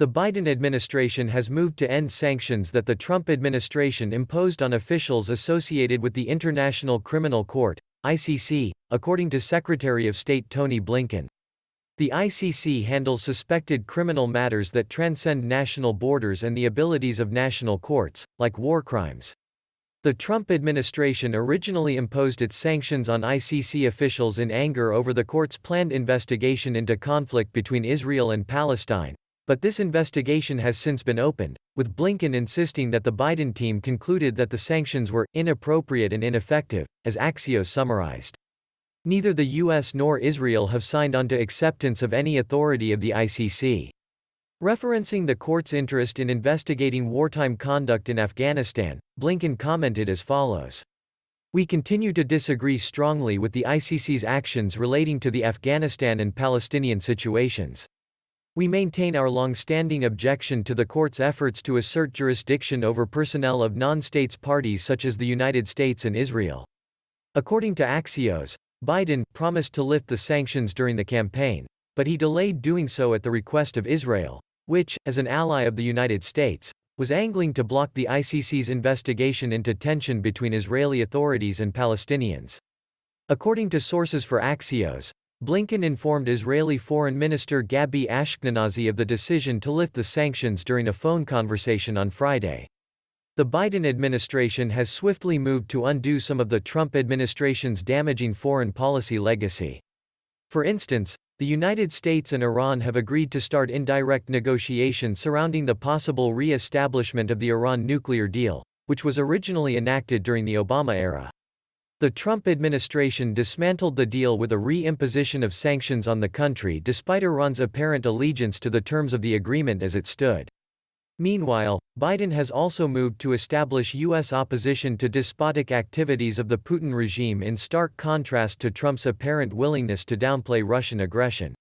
The Biden administration has moved to end sanctions that the Trump administration imposed on officials associated with the International Criminal Court, (ICC), according to Secretary of State Tony Blinken. The ICC handles suspected criminal matters that transcend national borders and the abilities of national courts, like war crimes. The Trump administration originally imposed its sanctions on ICC officials in anger over the court's planned investigation into conflict between Israel and Palestine, but this investigation has since been opened, with Blinken insisting that the Biden team concluded that the sanctions were inappropriate and ineffective, as Axios summarized. Neither the U.S. nor Israel have signed on to acceptance of any authority of the ICC. Referencing the court's interest in investigating wartime conduct in Afghanistan, Blinken commented as follows. "We continue to disagree strongly with the ICC's actions relating to the Afghanistan and Palestinian situations. We maintain our long-standing objection to the court's efforts to assert jurisdiction over personnel of non-states parties such as the United States and Israel." According to Axios, Biden promised to lift the sanctions during the campaign, but he delayed doing so at the request of Israel, which, as an ally of the United States, was angling to block the ICC's investigation into tension between Israeli authorities and Palestinians. According to sources for Axios, Blinken informed Israeli Foreign Minister Gabi Ashkenazi of the decision to lift the sanctions during a phone conversation on Friday. The Biden administration has swiftly moved to undo some of the Trump administration's damaging foreign policy legacy. For instance, the United States and Iran have agreed to start indirect negotiations surrounding the possible re-establishment of the Iran nuclear deal, which was originally enacted during the Obama era. The Trump administration dismantled the deal with a re-imposition of sanctions on the country despite Iran's apparent allegiance to the terms of the agreement as it stood. Meanwhile, Biden has also moved to establish U.S. opposition to despotic activities of the Putin regime in stark contrast to Trump's apparent willingness to downplay Russian aggression.